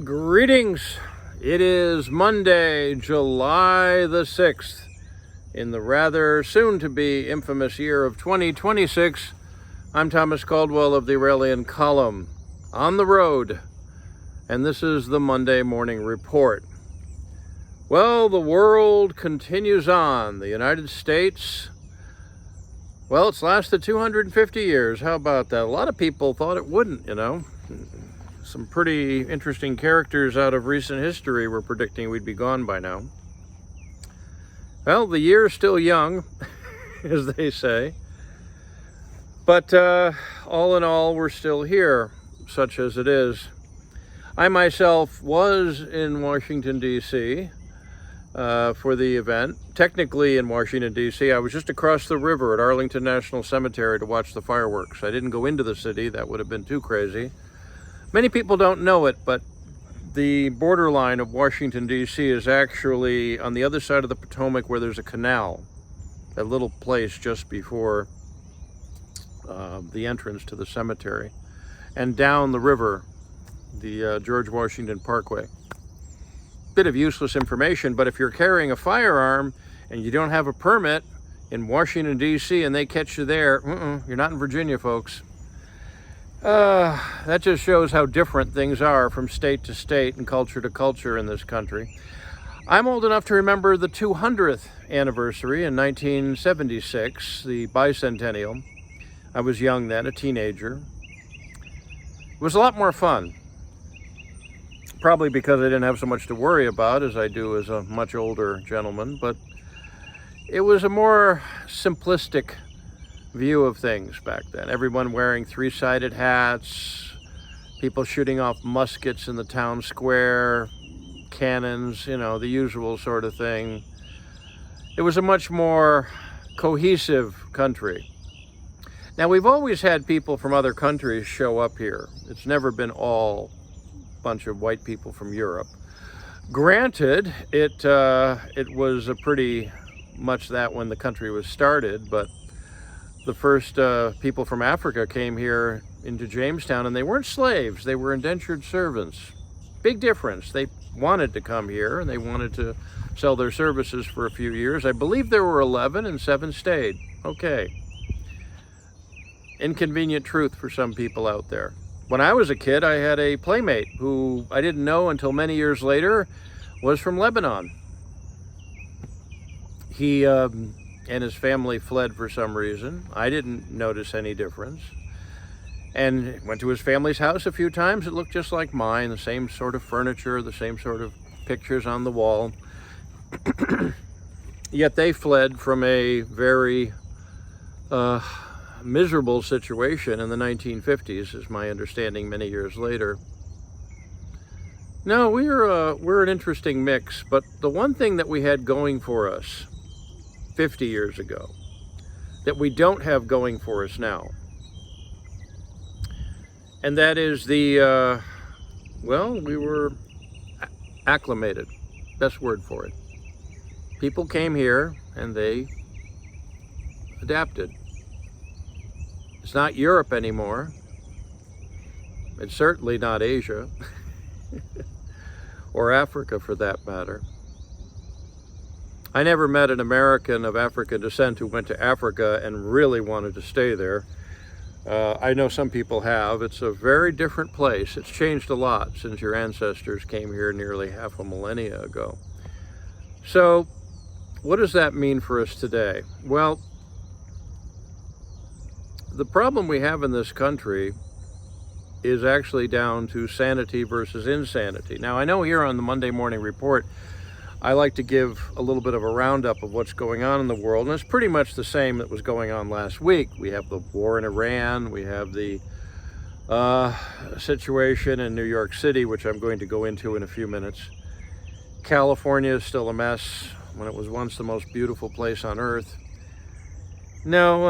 Greetings. It is Monday, July the 6th, in the rather soon-to-be infamous year of 2026. I'm Thomas Caldwell of the Aurelian Column, on the road, and this is the Monday Morning Report. Well, the world continues on. The United States, well, it's lasted 250 years. How about that? A lot of people thought it wouldn't, Some pretty interesting characters out of recent history were predicting we'd be gone by now. Well, the year's still young, as they say. But all in all, we're still here, such as it is. I myself was in Washington, D.C. For the event. Technically in Washington, D.C. I was just across the river at Arlington National Cemetery to watch the fireworks. I didn't go into the city. That would have been too crazy. Many people don't know it, but the borderline of Washington, D.C. is actually on the other side of the Potomac where there's a canal, a little place just before the entrance to the cemetery, and down the river, the George Washington Parkway. Bit of useless information, but if you're carrying a firearm and you don't have a permit in Washington, D.C. and they catch you there, you're not in Virginia, folks. That just shows how different things are from state to state and culture to culture in this country. I'm old enough to remember the 200th anniversary in 1976, the bicentennial. I was young then, a teenager. It was a lot more fun. Probably because I didn't have so much to worry about as I do as a much older gentleman, but it was a more simplistic view of things back then. Everyone wearing three-sided hats, people shooting off muskets in the town square, cannons, the usual sort of thing. It was a much more cohesive country. Now, we've always had people from other countries show up here. It's never been all a bunch of white people from Europe. Granted, it was a pretty much that when the country was started, but the first people from Africa came here into Jamestown, and they weren't slaves, they were indentured servants. Big difference. They wanted to come here, and they wanted to sell their services for a few years. I believe there were 11, and 7 stayed. Okay. Inconvenient truth for some people out there. When I was a kid, I had a playmate who I didn't know until many years later was from Lebanon. He and his family fled for some reason. I didn't notice any difference. And went to his family's house a few times. It looked just like mine, the same sort of furniture, the same sort of pictures on the wall. Yet they fled from a very miserable situation in the 1950s, is my understanding many years later. No, we're an interesting mix, but the one thing that we had going for us 50 years ago that we don't have going for us now, and that is we were acclimated, best word for it. People came here and they adapted. It's not Europe anymore. It's certainly not Asia or Africa for that matter. I never met an American of African descent who went to Africa and really wanted to stay there. I know some people have. It's a very different place. It's changed a lot since your ancestors came here nearly half a millennia ago. So, what does that mean for us today? Well, the problem we have in this country is actually down to sanity versus insanity. Now, I know here on the Monday Morning Report, I like to give a little bit of a roundup of what's going on in the world, and it's pretty much the same that was going on last week. We have the war in Iran, we have the situation in New York City, which I'm going to go into in a few minutes. California is still a mess when it was once the most beautiful place on earth. Now,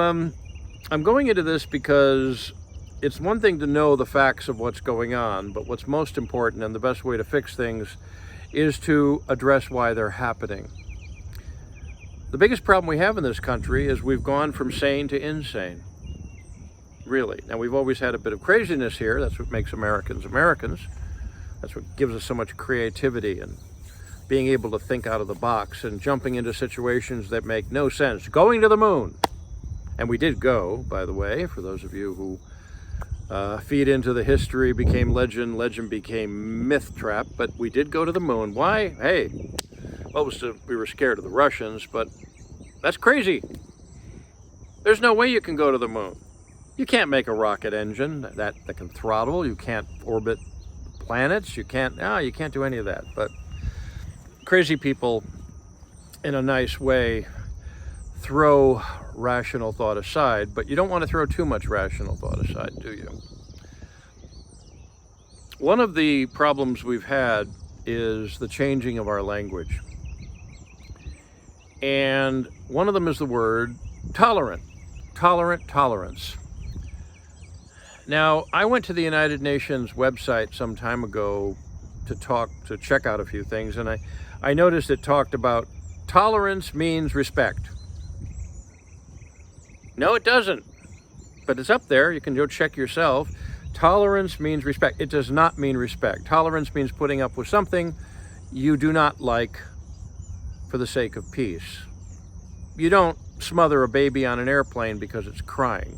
I'm going into this because it's one thing to know the facts of what's going on, but what's most important and the best way to fix things is to address why they're happening. The biggest problem we have in this country is we've gone from sane to insane. Really. Now, we've always had a bit of craziness here. That's what makes Americans Americans. That's what gives us so much creativity and being able to think out of the box and jumping into situations that make no sense. Going to the moon. And we did go, by the way, for those of you who feed into the history, became legend, legend became myth trap, but we did go to the moon. Why? Hey, well, we were scared of the Russians, but that's crazy. There's no way you can go to the moon. You can't make a rocket engine that can throttle. You can't orbit planets. You can't do any of that. But crazy people, in a nice way, throw rational thought aside, but you don't want to throw too much rational thought aside, do you? One of the problems we've had is the changing of our language. And one of them is the word tolerant. Tolerance. Now, I went to the United Nations website some time ago to check out a few things, and I noticed it talked about tolerance means respect. No, it doesn't, but it's up there. You can go check yourself. Tolerance means respect. It does not mean respect. Tolerance means putting up with something you do not like for the sake of peace. You don't smother a baby on an airplane because it's crying.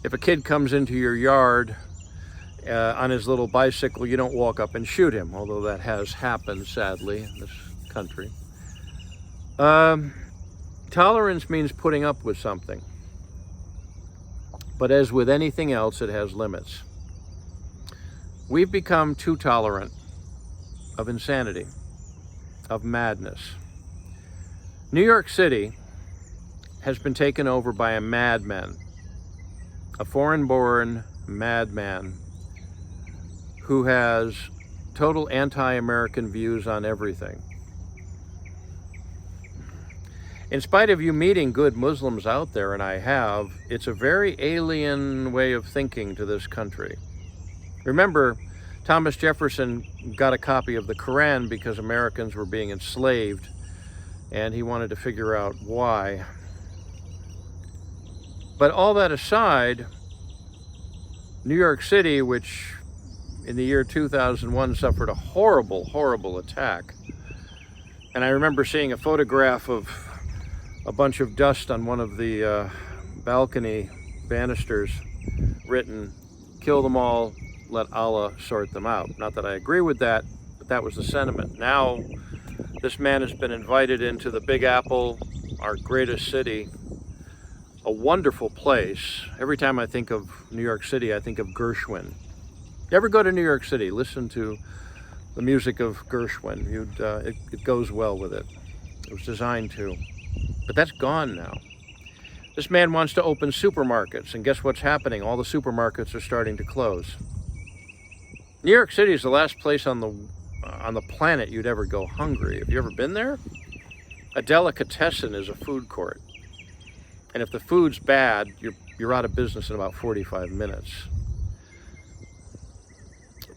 If a kid comes into your yard on his little bicycle, you don't walk up and shoot him, although that has happened, sadly, in this country. Tolerance means putting up with something. But as with anything else, it has limits. We've become too tolerant of insanity, of madness. New York City has been taken over by a madman, a foreign-born madman who has total anti-American views on everything. In spite of you meeting good Muslims out there, and I have, it's a very alien way of thinking to this country. Remember, Thomas Jefferson got a copy of the Quran because Americans were being enslaved, and he wanted to figure out why. But all that aside, New York City, which in the year 2001 suffered a horrible, horrible attack, and I remember seeing a photograph of a bunch of dust on one of the balcony banisters, written, "Kill them all, let Allah sort them out." Not that I agree with that, but that was the sentiment. Now, this man has been invited into the Big Apple, our greatest city, a wonderful place. Every time I think of New York City, I think of Gershwin. You ever go to New York City, listen to the music of Gershwin. It goes well with it. It was designed to. But that's gone now. This man wants to open supermarkets, and guess what's happening? All the supermarkets are starting to close. New York City is the last place on the planet you'd ever go hungry. Have you ever been there? A delicatessen is a food court. And if the food's bad, you're out of business in about 45 minutes.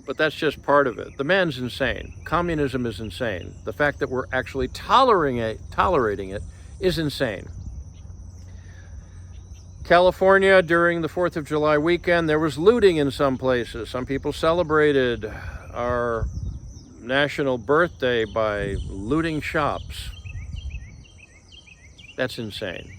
But that's just part of it. The man's insane. Communism is insane. The fact that we're actually tolerating it is insane. California, during the 4th of July weekend, there was looting in some places. Some people celebrated our national birthday by looting shops. That's insane.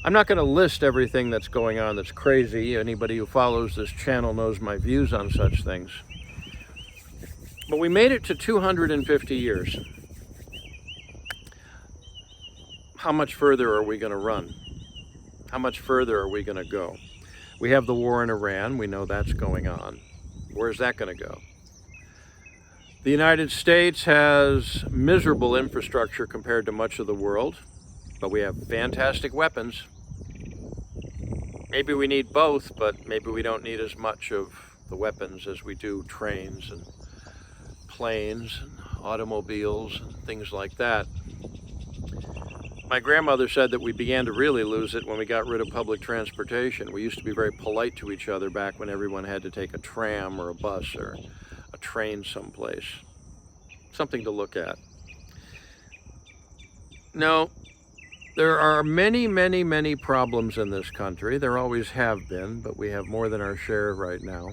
I'm not going to list everything that's going on that's crazy. Anybody who follows this channel knows my views on such things. But we made it to 250 years. How much further are we going to run? How much further are we going to go? We have the war in Iran. We know that's going on. Where's that going to go? The United States has miserable infrastructure compared to much of the world, but we have fantastic weapons. Maybe we need both, but maybe we don't need as much of the weapons as we do trains and planes and automobiles and things like that. My grandmother said that we began to really lose it when we got rid of public transportation. We used to be very polite to each other back when everyone had to take a tram or a bus or a train someplace. Something to look at. No, there are many, many, many problems in this country. There always have been, but we have more than our share right now.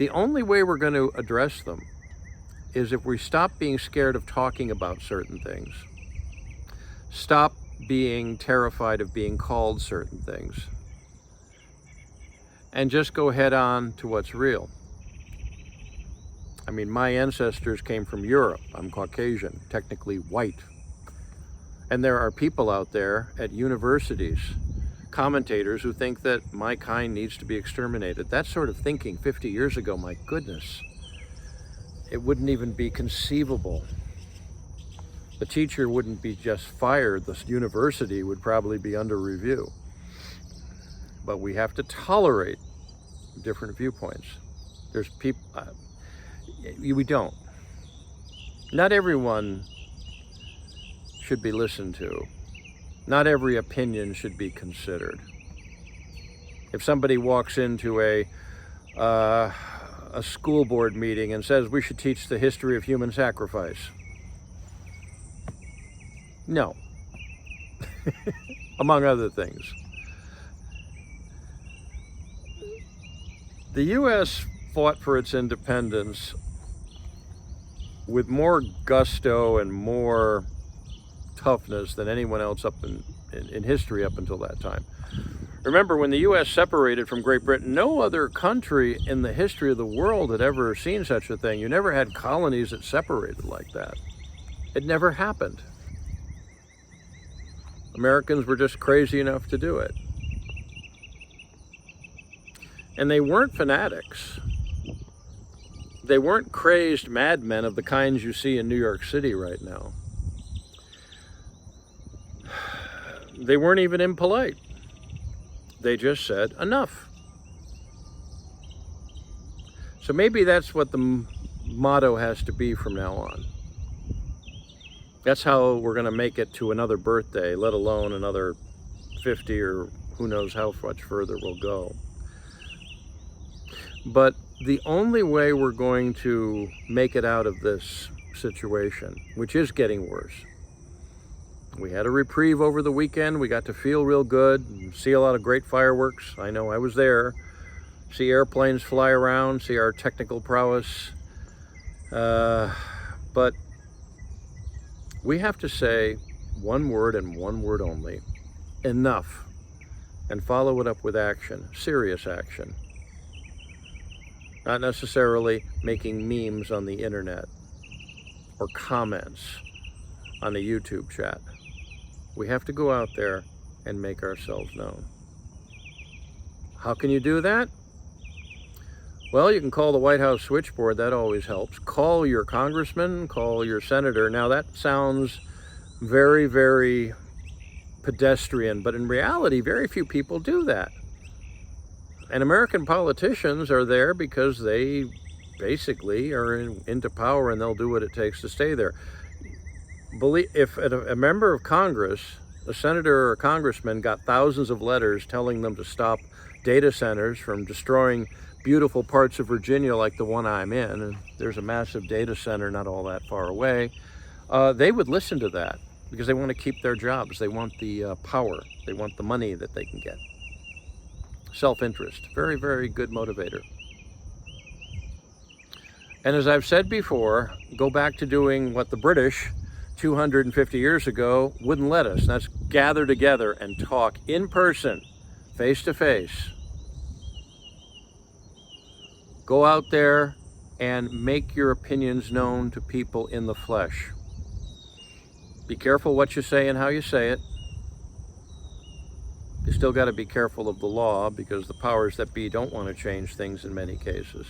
The only way we're going to address them is if we stop being scared of talking about certain things, stop being terrified of being called certain things, and just go head on to what's real. I mean, my ancestors came from Europe. I'm Caucasian, technically white. And there are people out there at universities, commentators, who think that my kind needs to be exterminated. That sort of thinking 50 years ago, my goodness, it wouldn't even be conceivable. The teacher wouldn't be just fired. The university would probably be under review. But we have to tolerate different viewpoints. There's people, we don't. Not everyone should be listened to. Not every opinion should be considered. If somebody walks into a school board meeting and says we should teach the history of human sacrifice, no. Among other things. The U.S. fought for its independence with more gusto and more toughness than anyone else up in history up until that time. Remember, when the U.S. separated from Great Britain, no other country in the history of the world had ever seen such a thing. You never had colonies that separated like that. It never happened. Americans were just crazy enough to do it. And they weren't fanatics. They weren't crazed madmen of the kinds you see in New York City right now. They weren't even impolite. They just said, enough. So maybe that's what the motto has to be from now on. That's how we're going to make it to another birthday, let alone another 50 or who knows how much further we'll go. But the only way we're going to make it out of this situation, which is getting worse. We had a reprieve over the weekend. We got to feel real good and see a lot of great fireworks. I know, I was there. See airplanes fly around, see our technical prowess. But we have to say one word and one word only: enough. And follow it up with action, serious action. Not necessarily making memes on the internet or comments on a YouTube chat. We have to go out there and make ourselves known. How can you do that? Well, you can call the White House switchboard. That always helps. Call your congressman, call your senator. Now that sounds very, very pedestrian, but in reality, very few people do that. And American politicians are there because they basically are into power and they'll do what it takes to stay there. If a member of Congress, a senator or a congressman, got thousands of letters telling them to stop data centers from destroying beautiful parts of Virginia like the one I'm in, and there's a massive data center not all that far away, they would listen to that because they want to keep their jobs. They want the power. They want the money that they can get. Self-interest, very, very good motivator. And as I've said before, go back to doing what the British 250 years ago wouldn't let us. That's gather together and talk in person, face to face. Go out there and make your opinions known to people in the flesh. Be careful what you say and how you say it. You still got to be careful of the law because the powers that be don't want to change things in many cases.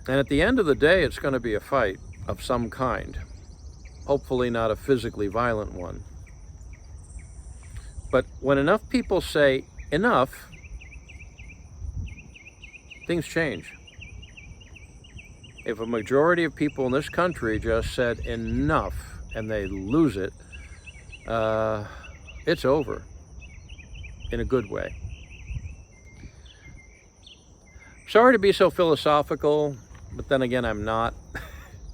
And at the end of the day, it's going to be a fight of some kind. Hopefully not a physically violent one. But when enough people say enough, things change. If a majority of people in this country just said enough and they lose it, it's over in a good way. Sorry to be so philosophical, but then again, I'm not.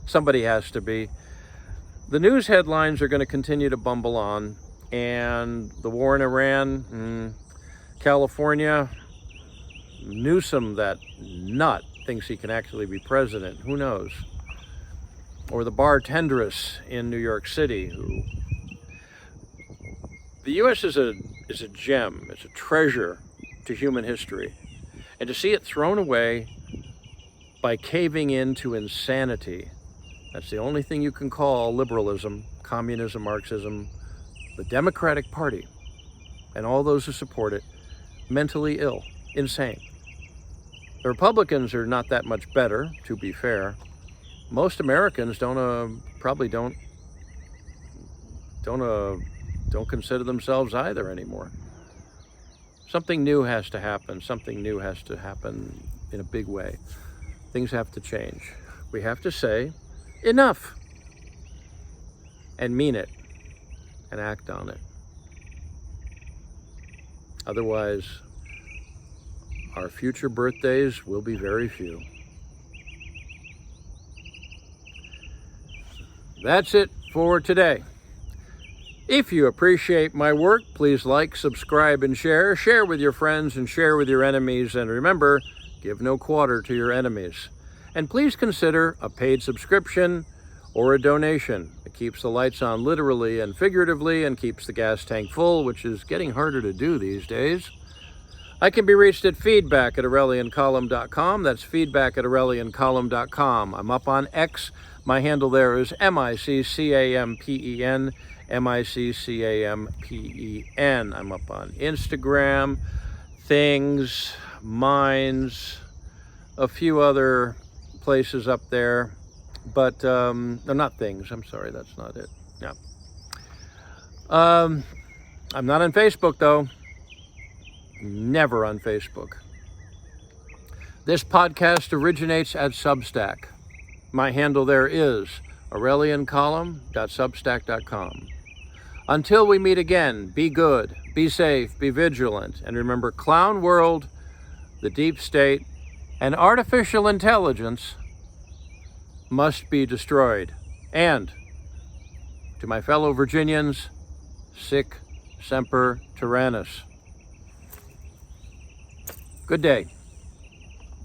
Somebody has to be. The news headlines are going to continue to bumble on, and the war in Iran, California, Newsom, that nut, thinks he can actually be president. Who knows? Or the bartendress in New York City who... The U.S. is a gem. It's a treasure to human history. And to see it thrown away by caving into insanity, that's the only thing you can call liberalism, communism, Marxism, the Democratic Party, and all those who support it, mentally ill, insane. The Republicans are not that much better, to be fair. Most Americans probably don't consider themselves either anymore. Something new has to happen. Something new has to happen in a big way. Things have to change. We have to say, enough, and mean it, and act on it. Otherwise, our future birthdays will be very few. That's it for today. If you appreciate my work, please like, subscribe, and share. Share with your friends and share with your enemies. And remember, give no quarter to your enemies. And please consider a paid subscription or a donation. It keeps the lights on literally and figuratively and keeps the gas tank full, which is getting harder to do these days. I can be reached at feedback@aureliancolumn.com. That's feedback@aureliancolumn.com. I'm up on X. My handle there is MICCAMPEN, MICCAMPEN. I'm up on Instagram, Things, Minds, a few other places up there. But, no, not Things. I'm sorry, that's not it. No. I'm not on Facebook, though. Never on Facebook. This podcast originates at Substack. My handle there is aureliancolumn.substack.com. Until we meet again, be good, be safe, be vigilant, and remember, clown world, the deep state, and artificial intelligence must be destroyed. And to my fellow Virginians, sic semper tyrannis. Good day.